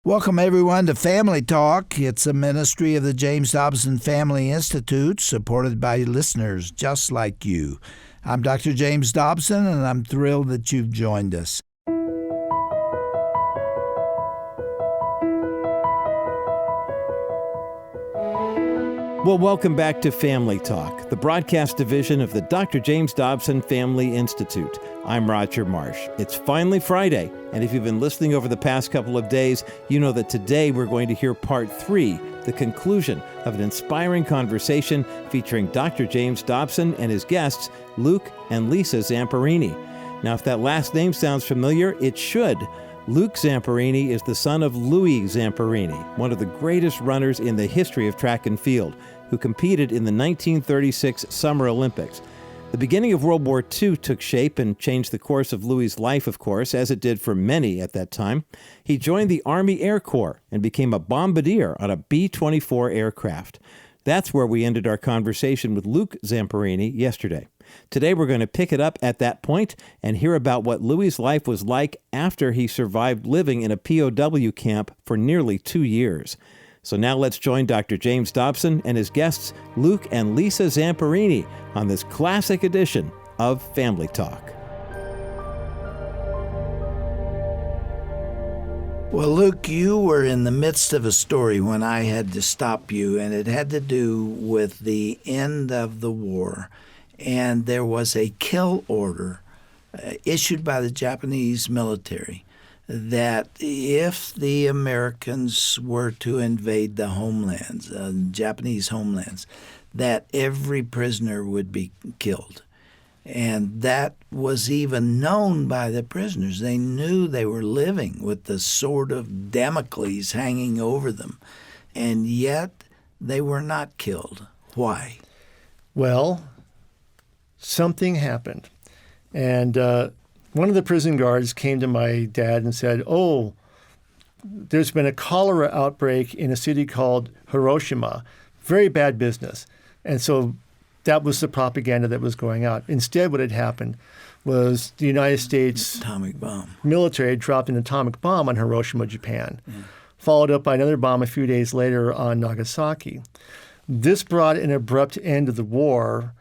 Welcome, everyone, to Family Talk. It's a ministry of the James Dobson Family Institute, supported by listeners just like you. I'm Dr. James Dobson, and I'm thrilled that you've joined us. Well, welcome back to Family Talk, the broadcast division of the Dr. James Dobson Family Institute. I'm Roger Marsh. It's finally Friday, and if you've been listening over the past couple of days, you know that today we're going to hear part 3, the conclusion of an inspiring conversation featuring Dr. James Dobson and his guests, Luke and Lisa Zamperini. Now, if that last name sounds familiar, it should. Luke Zamperini is the son of Louis Zamperini, one of the greatest runners in the history of track and field, who competed in the 1936 Summer Olympics. The beginning of World War II took shape and changed the course of Louis' life, of course, as it did for many at that time. He joined the Army Air Corps and became a bombardier on a B-24 aircraft. That's where we ended our conversation with Luke Zamperini yesterday. Today we're going to pick it up at that point and hear about what Louis' life was like after he survived living in a POW camp for nearly 2 years. So now let's join Dr. James Dobson and his guests, Luke and Lisa Zamperini, on this classic edition of Family Talk. Well, Luke, you were in the midst of a story when I had to stop you, and it had to do with the end of the war. And there was a kill order issued by the Japanese military that if the Americans were to invade the homelands, Japanese homelands, that every prisoner would be killed. And that was even known by the prisoners. They knew they were living with the sword of Damocles hanging over them, and yet they were not killed. Why? Well, something happened. And one of the prison guards came to my dad and said, "Oh, there's been a cholera outbreak in a city called Hiroshima. Very bad business." And so that was the propaganda that was going out. Instead, what had happened was the United States atomic bomb military dropped an atomic bomb on Hiroshima, Japan, followed up by another bomb a few days later on Nagasaki. This brought an abrupt end to the war.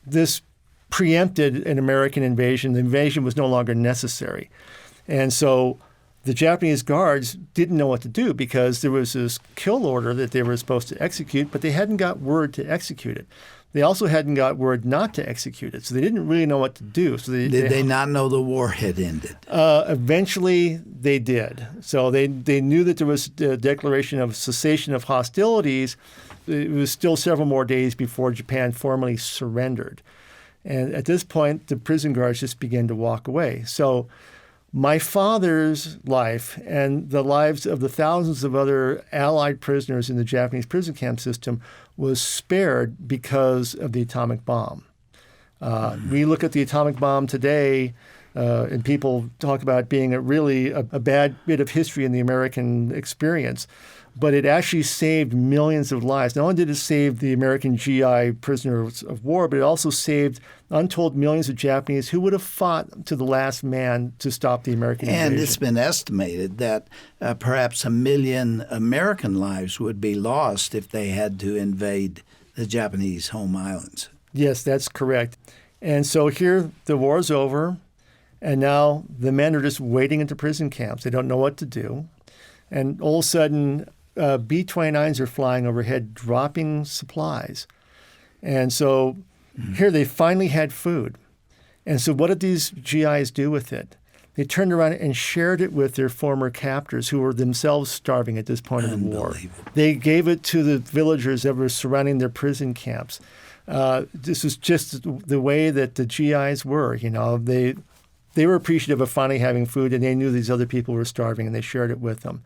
This preempted an American invasion. The invasion was no longer necessary. And so the Japanese guards didn't know what to do because there was this kill order that they were supposed to execute, but they hadn't got word to execute it. They also hadn't got word not to execute it, so they didn't really know what to do. So Did they not know the war had ended? Eventually, they did. So they knew that there was a declaration of cessation of hostilities. It was still several more days before Japan formally surrendered. And at this point, the prison guards just began to walk away. So my father's life and the lives of the thousands of other Allied prisoners in the Japanese prison camp system was spared because of the atomic bomb. We look at the atomic bomb today, and people talk about it being a bad bit of history in the American experience. But it actually saved millions of lives. Not only did it save the American GI prisoners of war, but it also saved untold millions of Japanese who would have fought to the last man to stop the American invasion. And it's been estimated that perhaps 1 million American lives would be lost if they had to invade the Japanese home islands. Yes, that's correct. And so here the war's over, and now the men are just waiting at the prison camps. They don't know what to do. And all of a sudden, B-29s are flying overhead, dropping supplies. And so here they finally had food. And so what did these GIs do with it? They turned around and shared it with their former captors who were themselves starving at this point of the war. They gave it to the villagers that were surrounding their prison camps. This was just the way that the GIs were. You know, they were appreciative of finally having food, and they knew these other people were starving, and they shared it with them.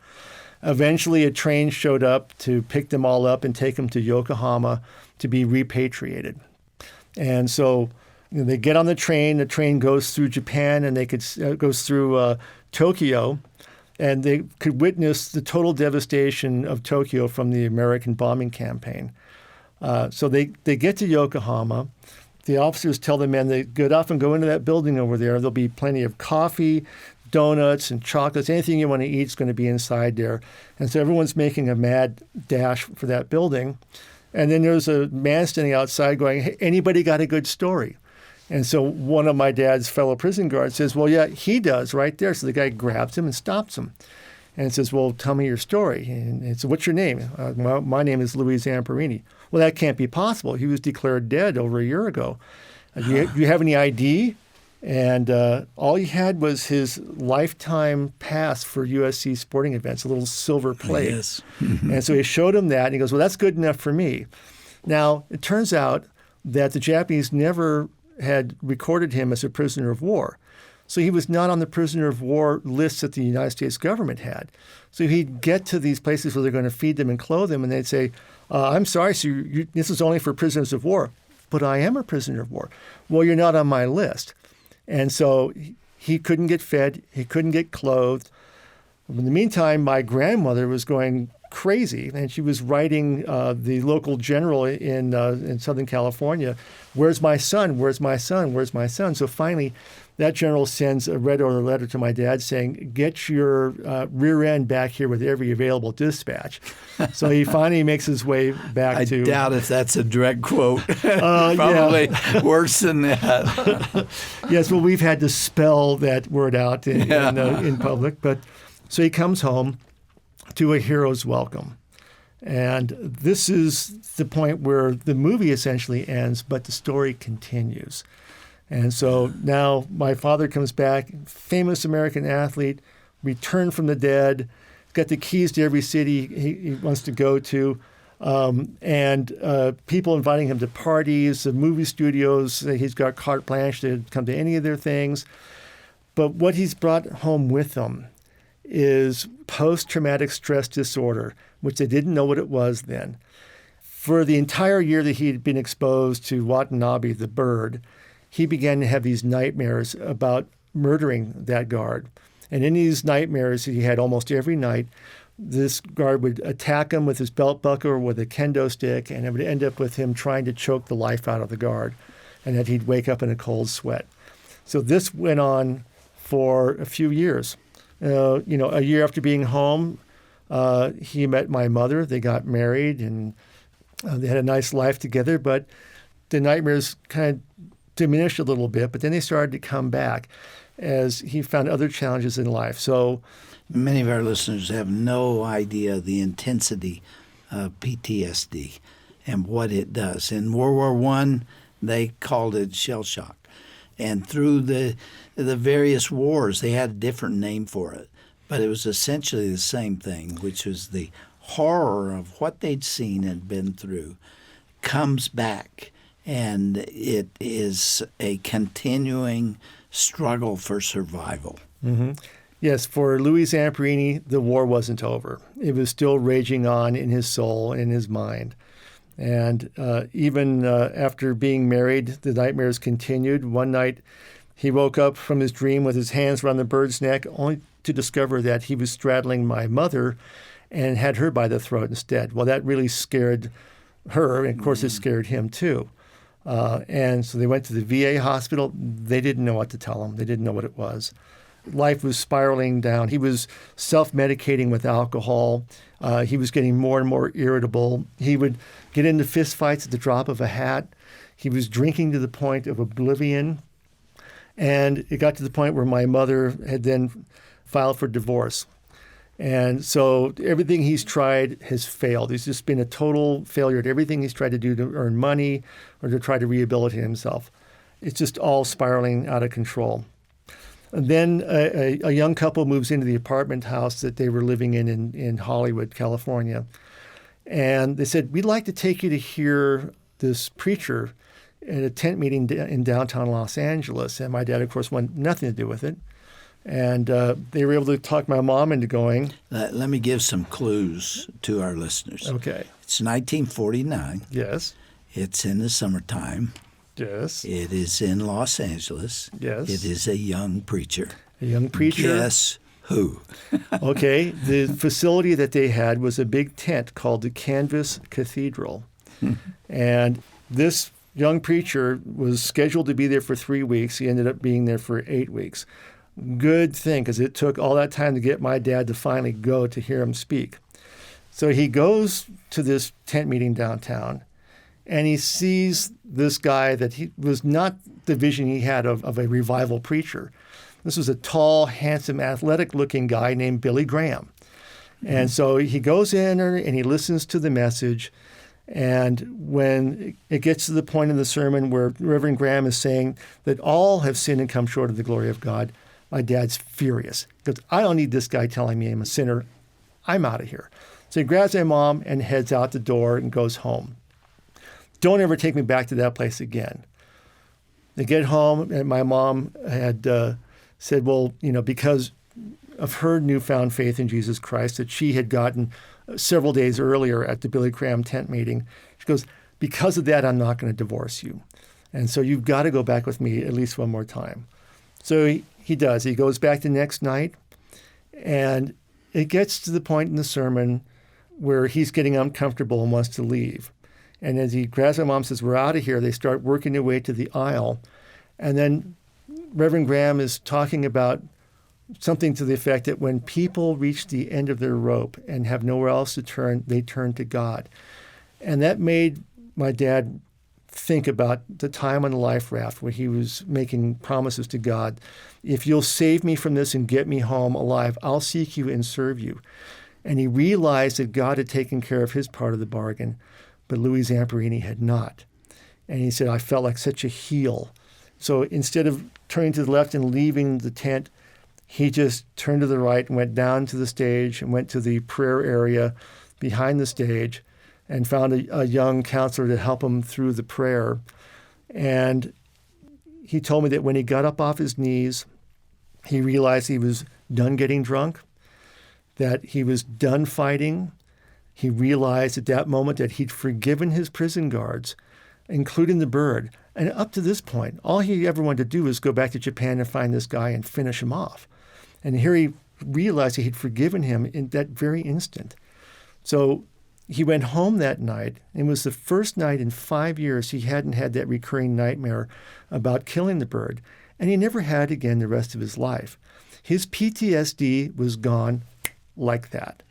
Eventually, a train showed up to pick them all up and take them to Yokohama to be repatriated. And so they get on the train goes through Japan, and goes through Tokyo, and they could witness the total devastation of Tokyo from the American bombing campaign. So they get to Yokohama. The officers tell the men to get off and go into that building over there. There'll be plenty of coffee, donuts and chocolates, anything you want to eat is going to be inside there. And so everyone's making a mad dash for that building. And then there's a man standing outside going, "Hey, anybody got a good story?" And so one of my dad's fellow prison guards says, "Well, yeah, he does right there." So the guy grabs him and stops him and says, "Well, tell me your story." And so, "What's your name?" "Well, my name is Louis Zamperini." "Well, that can't be possible. He was declared dead over a year ago. Do you have any ID?" And all he had was his lifetime pass for USC sporting events, a little silver plate. Yes. And so he showed him that, and he goes, "Well, that's good enough for me." Now, it turns out that the Japanese never had recorded him as a prisoner of war. So he was not on the prisoner of war lists that the United States government had. So he'd get to these places where they're going to feed them and clothe them, and they'd say, "I'm sorry, so this is only for prisoners of war." "But I am a prisoner of war." "Well, you're not on my list." And so he couldn't get fed. He couldn't get clothed. In the meantime, my grandmother was going crazy, and she was writing the local general in Southern California, "Where's my son? Where's my son? Where's my son?" So finally, that general sends a red order letter to my dad saying, "Get your rear end back here with every available dispatch." So he finally makes his way back I to... doubt if that's a direct quote. Probably worse than that. Yes, well, we've had to spell that word out in public. But so he comes home to a hero's welcome. And this is the point where the movie essentially ends, but the story continues. And so now my father comes back, famous American athlete, returned from the dead, got the keys to every city he wants to go to, and people inviting him to parties, the movie studios. He's got carte blanche to come to any of their things. But what he's brought home with him is post-traumatic stress disorder, which they didn't know what it was then. For the entire year that he had been exposed to Watanabe, the bird, he began to have these nightmares about murdering that guard. And in these nightmares he had almost every night, this guard would attack him with his belt buckle or with a kendo stick, and it would end up with him trying to choke the life out of the guard, and that he'd wake up in a cold sweat. So this went on for a few years. A year after being home, he met my mother. They got married, and they had a nice life together, but the nightmares kind of diminished a little bit, but then they started to come back as he found other challenges in life. So many of our listeners have no idea the intensity of PTSD and what it does. In World War I, they called it shell shock. And through the various wars, they had a different name for it. But it was essentially the same thing, which was the horror of what they'd seen and been through comes back. And it is a continuing struggle for survival. Mm-hmm. Yes, for Louis Zamperini, the war wasn't over. It was still raging on in his soul, in his mind. And even after being married, the nightmares continued. One night, he woke up from his dream with his hands around the bird's neck, only to discover that he was straddling my mother and had her by the throat instead. Well, that really scared her, and of course it scared him too. And so they went to the VA hospital. They didn't know what to tell him. They didn't know what it was. Life was spiraling down. He was self-medicating with alcohol. He was getting more and more irritable. He would get into fistfights at the drop of a hat. He was drinking to the point of oblivion. And it got to the point where my mother had then filed for divorce. And so everything he's tried has failed. He's just been a total failure at everything he's tried to do to earn money or to try to rehabilitate himself. It's just all spiraling out of control. And then a young couple moves into the apartment house that they were living in Hollywood, California. And they said, "We'd like to take you to hear this preacher at a tent meeting in downtown Los Angeles." And my dad, of course, wanted nothing to do with it. And they were able to talk my mom into going. Let me give some clues to our listeners. Okay. It's 1949. Yes. It's in the summertime. Yes. It is in Los Angeles. Yes. It is a young preacher. A young preacher. Guess who? Okay. The facility that they had was a big tent called the Canvas Cathedral. And this young preacher was scheduled to be there for 3 weeks. He ended up being there for 8 weeks. good thing because it took all that time to get my dad to finally go to hear him speak. So he goes to this tent meeting downtown, and he sees this guy that he was not the vision he had of a revival preacher. This was a tall, handsome, athletic-looking guy named Billy Graham. And so he goes in and he listens to the message. And when it gets to the point in the sermon where Reverend Graham is saying that all have sinned and come short of the glory of God, my dad's furious. He goes, I don't need this guy telling me I'm a sinner. I'm out of here. So he grabs my mom and heads out the door and goes home. Don't ever take me back to that place again. They get home, and my mom had said, well, because of her newfound faith in Jesus Christ that she had gotten several days earlier at the Billy Graham tent meeting, she goes, because of that, I'm not going to divorce you. And so you've got to go back with me at least one more time. So he does. He goes back the next night, and it gets to the point in the sermon where he's getting uncomfortable and wants to leave. And as he grabs my mom and says, we're out of here, they start working their way to the aisle. And then Reverend Graham is talking about something to the effect that when people reach the end of their rope and have nowhere else to turn, they turn to God. And that made my dad think about the time on the life raft where he was making promises to God. If you'll save me from this and get me home alive, I'll seek you and serve you. And he realized that God had taken care of his part of the bargain, but Louis Zamperini had not. And he said, I felt like such a heel. So instead of turning to the left and leaving the tent, he just turned to the right and went down to the stage and went to the prayer area behind the stage and found a young counselor to help him through the prayer. And he told me that when he got up off his knees, he realized he was done getting drunk, that he was done fighting. He realized at that moment that he'd forgiven his prison guards, including the bird. And up to this point, all he ever wanted to do was go back to Japan and find this guy and finish him off. And here he realized that he'd forgiven him in that very instant. So he went home that night. It was the first night in 5 years he hadn't had that recurring nightmare about killing the bird. And he never had again the rest of his life. His PTSD was gone like that.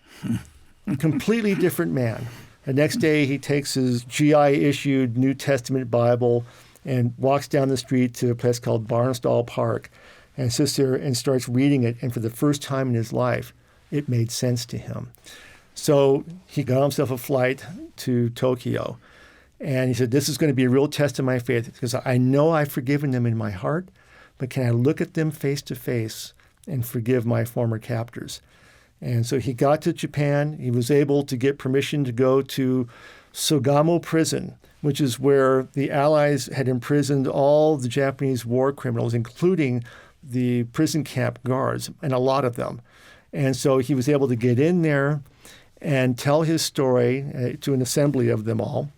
Completely different man. The next day he takes his GI-issued New Testament Bible and walks down the street to a place called Barnstall Park and sits there and starts reading it. And for the first time in his life, it made sense to him. So he got himself a flight to Tokyo. And he said, this is going to be a real test of my faith because I know I've forgiven them in my heart, but can I look at them face to face and forgive my former captors? And so he got to Japan. He was able to get permission to go to Sugamo prison, which is where the Allies had imprisoned all the Japanese war criminals, including the prison camp guards, and a lot of them. And so he was able to get in there and tell his story to an assembly of them all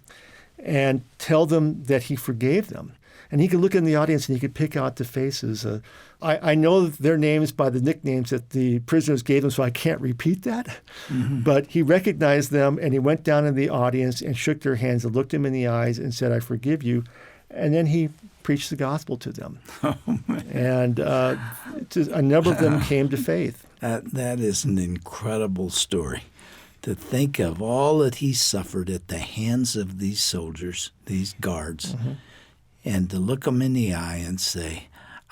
and tell them that he forgave them. And he could look in the audience and he could pick out the faces. I know their names by the nicknames that the prisoners gave them, so I can't repeat that. Mm-hmm. But he recognized them, and he went down in the audience and shook their hands and looked them in the eyes and said, I forgive you. And then he preached the gospel to them. Oh, and a number of them came to faith. That is an incredible story. To think of all that he suffered at the hands of these soldiers, these guards, mm-hmm. and to look them in the eye and say,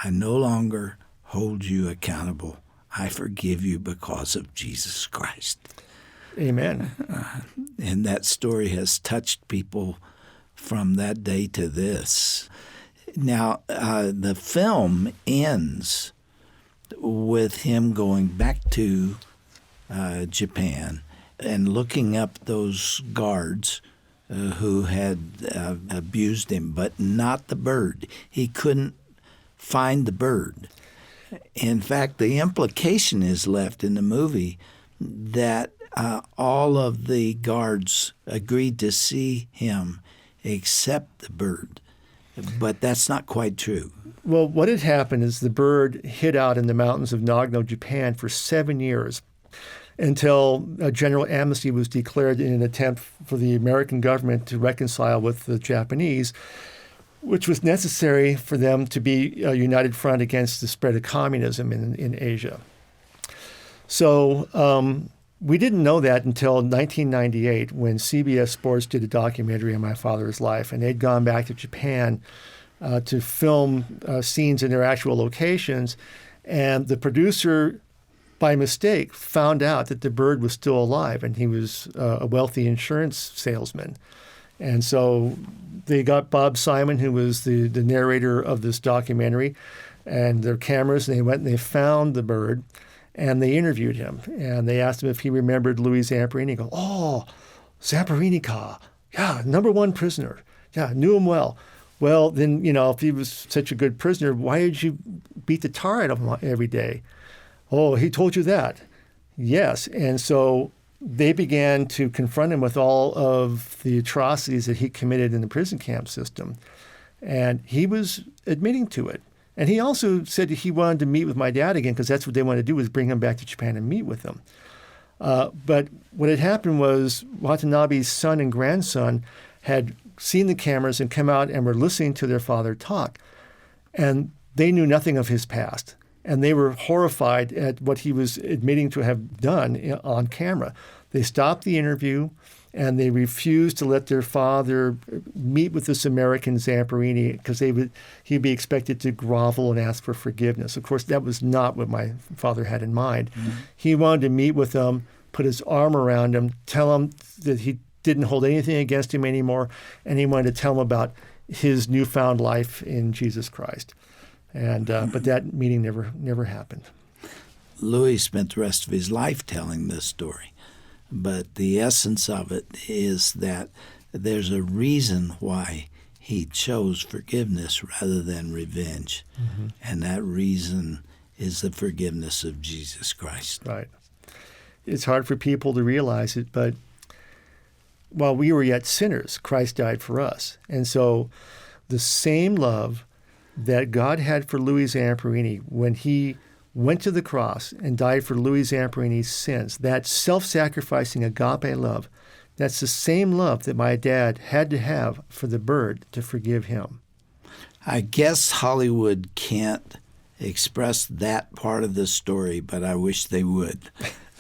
I no longer hold you accountable. I forgive you because of Jesus Christ. Amen. And that story has touched people from that day to this. Now, the film ends with him going back to Japan and looking up those guards who had abused him, but not the bird. He couldn't find the bird. In fact, the implication is left in the movie that all of the guards agreed to see him except the bird. But that's not quite true. Well, what had happened is the bird hid out in the mountains of Nagano, Japan for 7 years until a general amnesty was declared in an attempt for the American government to reconcile with the Japanese. which was necessary for them to be a united front against the spread of communism in Asia. So we didn't know that until 1998 when CBS Sports did a documentary on my father's life, and they'd gone back to Japan to film scenes in their actual locations, and the producer, by mistake, found out that the bird was still alive, and he was a wealthy insurance salesman. And so they got Bob Simon, who was the narrator of this documentary, and their cameras, and they went and they found the bird, and they interviewed him. And they asked him if he remembered Louis Zamperini. He goes, "Oh, Zamperini-ka. Yeah, #1 prisoner. Yeah, knew him well." Well, then, if he was such a good prisoner, why did you beat the tar out of him every day? "Oh, he told you that." Yes. And so they began to confront him with all of the atrocities that he committed in the prison camp system. And he was admitting to it. And he also said he wanted to meet with my dad again because that's what they wanted to do, was bring him back to Japan and meet with him. But what had happened was Watanabe's son and grandson had seen the cameras and come out and were listening to their father talk. And they knew nothing of his past. And they were horrified at what he was admitting to have done on camera. They stopped the interview, and they refused to let their father meet with this American Zamperini because he'd be expected to grovel and ask for forgiveness. Of course, that was not what my father had in mind. Mm-hmm. He wanted to meet with him, put his arm around him, tell him that he didn't hold anything against him anymore, and he wanted to tell him about his newfound life in Jesus Christ. And but that meeting never happened. Louis spent the rest of his life telling this story, but the essence of it is that there's a reason why he chose forgiveness rather than revenge, mm-hmm. and that reason is the forgiveness of Jesus Christ. Right. It's hard for people to realize it, but while we were yet sinners, Christ died for us. And so the same love that God had for Louis Zamperini when he went to the cross and died for Louis Zamperini's sins, that self-sacrificing agape love, that's the same love that my dad had to have for the bird to forgive him. I guess Hollywood can't express that part of the story, but I wish they would,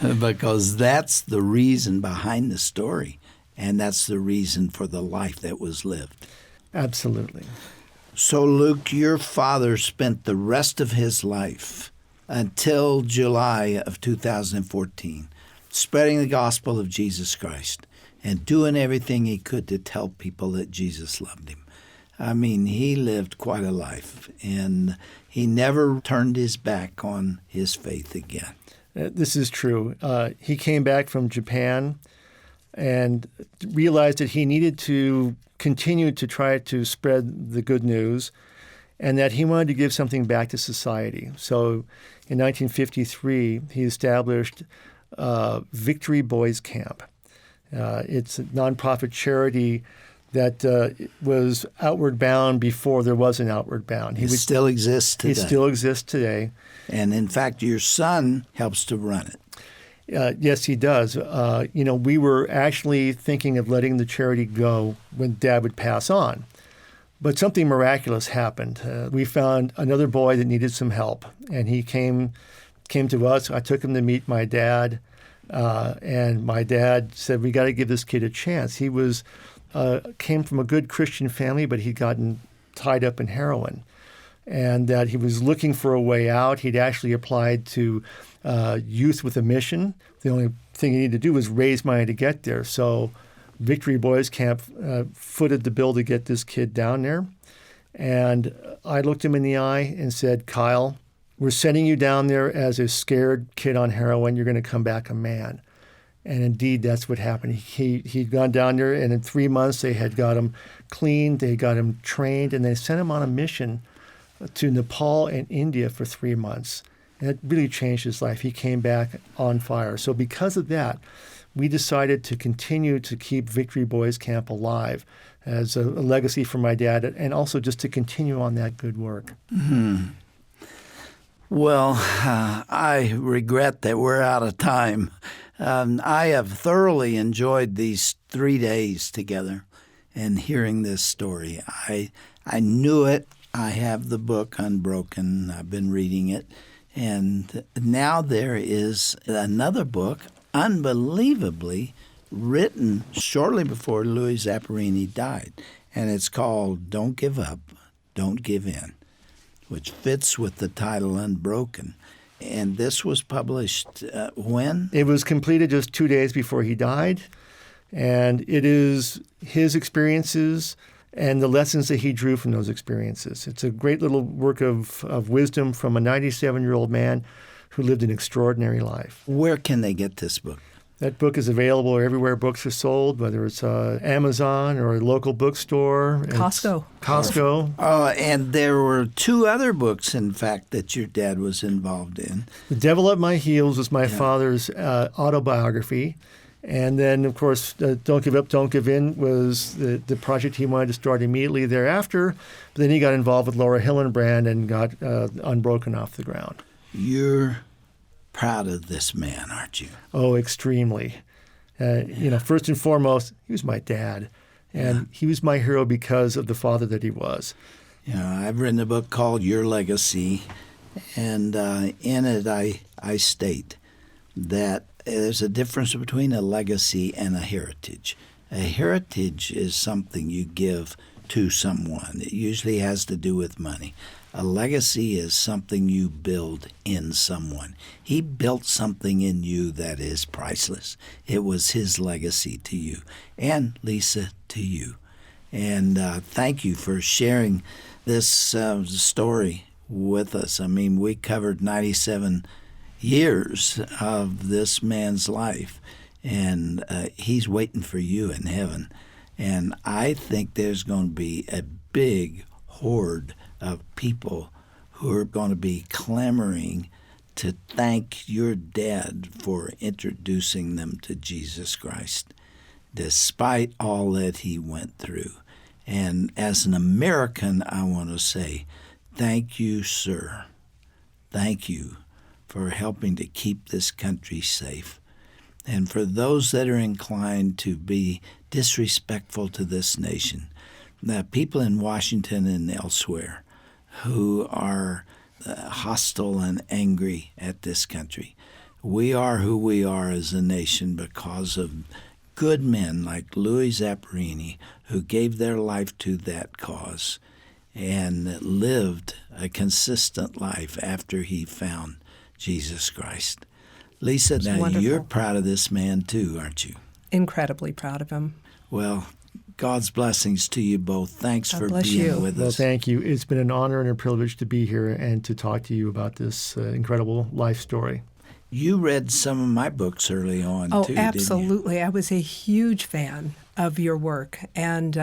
because that's the reason behind the story, and that's the reason for the life that was lived. Absolutely. So, Luke, your father spent the rest of his life until July of 2014 spreading the gospel of Jesus Christ and doing everything he could to tell people that Jesus loved him. I mean, he lived quite a life, and he never turned his back on his faith again. This is true. He came back from Japan and realized that he needed to continue to try to spread the good news, and that he wanted to give something back to society. So in 1953, he established Victory Boys Camp. It's a nonprofit charity that was outward bound before there was an outward bound. It still exists today. It still exists today. And in fact, your son helps to run it. Yes, he does. We were actually thinking of letting the charity go when Dad would pass on. But something miraculous happened. We found another boy that needed some help, and he came to us. I took him to meet my dad, and my dad said, "We got to give this kid a chance." He came from a good Christian family, but he'd gotten tied up in heroin, and that he was looking for a way out. He'd actually applied to Youth with a Mission. The only thing he needed to do was raise money to get there. So Victory Boys Camp footed the bill to get this kid down there. And I looked him in the eye and said, "Kyle, we're sending you down there as a scared kid on heroin. You're going to come back a man." And indeed, that's what happened. He'd gone down there, and in 3 months, they had got him cleaned, they got him trained, and they sent him on a mission to Nepal and India for 3 months. And it really changed his life. He came back on fire. So because of that, we decided to continue to keep Victory Boys Camp alive as a legacy for my dad, and also just to continue on that good work. Mm-hmm. Well, I regret that we're out of time. I have thoroughly enjoyed these 3 days together and hearing this story. I knew it. I have the book Unbroken. I've been reading it. And now there is another book, unbelievably written shortly before Louis Zamperini died. And it's called Don't Give Up, Don't Give In, which fits with the title Unbroken. And this was published when? It was completed just 2 days before he died. And it is his experiences and the lessons that he drew from those experiences. It's a great little work of wisdom from a 97-year-old man who lived an extraordinary life. Where can they get this book? That book is available everywhere books are sold, whether it's Amazon or a local bookstore. Costco. And there were 2 other books, in fact, that your dad was involved in. The Devil at My Heels was my father's autobiography. And then, of course, Don't Give Up, Don't Give In was the project he wanted to start immediately thereafter. But then he got involved with Laura Hillenbrand and got Unbroken off the ground. You're proud of this man, aren't you? Oh, extremely. First and foremost, he was my dad. And he was my hero because of the father that he was. I've written a book called Your Legacy. And in it, I state that there's a difference between a legacy and a heritage. A heritage is something you give to someone. It usually has to do with money. A legacy is something you build in someone. He built something in you that is priceless. It was his legacy to you, and Lisa, to you. And thank you for sharing this story with us. I mean, we covered 97 years of this man's life, and he's waiting for you in heaven. And I think there's going to be a big horde of people who are going to be clamoring to thank your dad for introducing them to Jesus Christ, despite all that he went through. And as an American, I want to say, thank you, sir. Thank you for helping to keep this country safe. And for those that are inclined to be disrespectful to this nation, the people in Washington and elsewhere who are hostile and angry at this country, we are who we are as a nation because of good men like Louis Zamperini, who gave their life to that cause and lived a consistent life after he found Jesus Christ. Lisa, now wonderful. You're proud of this man too, aren't you? Incredibly proud of him. Well, God's blessings to you both. Thanks God for bless being you. with Well, us. thank you. It's been an honor and a privilege to be here and to talk to you about this incredible life story. You read some of my books early on, Oh, too, didn't you? absolutely. I was a huge fan of your work, and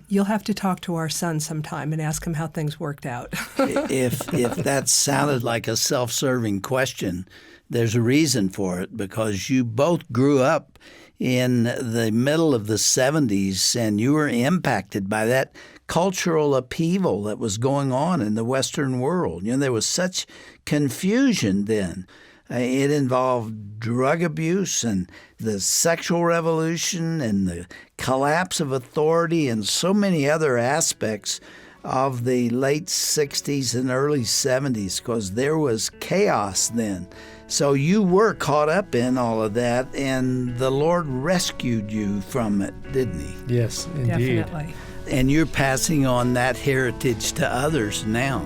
you'll have to talk to our son sometime and ask him how things worked out. If that sounded like a self-serving question, there's a reason for it, because you both grew up in the middle of the 70s, and you were impacted by that cultural upheaval that was going on in the Western world. There was such confusion then. It involved drug abuse and the sexual revolution and the collapse of authority and so many other aspects of the late 60s and early 70s, because there was chaos then. So you were caught up in all of that, and the Lord rescued you from it, didn't he? Yes, indeed. Definitely. And you're passing on that heritage to others now.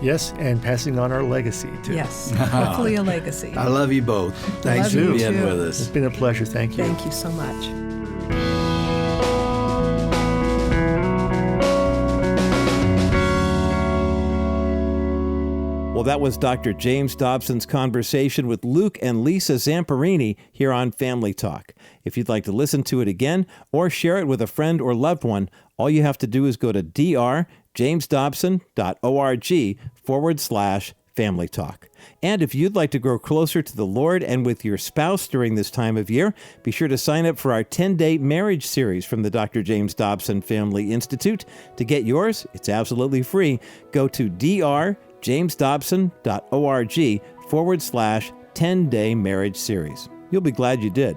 Yes, and passing on our legacy, too. Yes, hopefully a legacy. I love you both. Thanks love for you being too. with It's us. been a pleasure. Thank you. Thank you so much. Well, that was Dr. James Dobson's conversation with Luke and Lisa Zamperini here on Family Talk. If you'd like to listen to it again or share it with a friend or loved one, all you have to do is go to drjamesdobson.org/Family Talk. And if you'd like to grow closer to the Lord and with your spouse during this time of year, be sure to sign up for our 10-day marriage series from the Dr. James Dobson Family Institute. To get yours, it's absolutely free. Go to drjamesdobson.org/10-day marriage series. You'll be glad you did.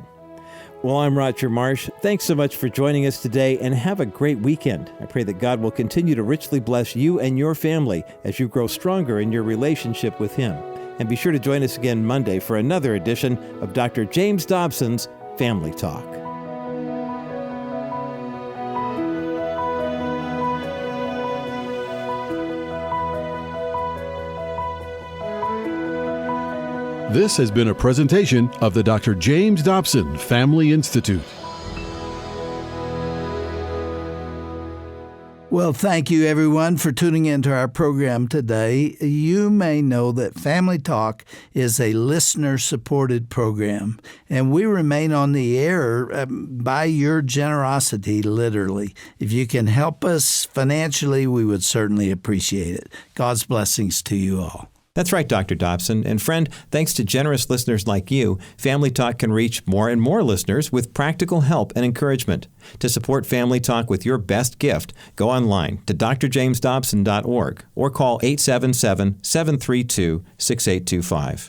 Well, I'm Roger Marsh. Thanks so much for joining us today, and have a great weekend. I pray that God will continue to richly bless you and your family as you grow stronger in your relationship with Him. And be sure to join us again Monday for another edition of Dr. James Dobson's Family Talk. This has been a presentation of the Dr. James Dobson Family Institute. Well, thank you, everyone, for tuning into our program today. You may know that Family Talk is a listener-supported program, and we remain on the air by your generosity, literally. If you can help us financially, we would certainly appreciate it. God's blessings to you all. That's right, Dr. Dobson. And friend, thanks to generous listeners like you, Family Talk can reach more and more listeners with practical help and encouragement. To support Family Talk with your best gift, go online to drjamesdobson.org or call 877-732-6825.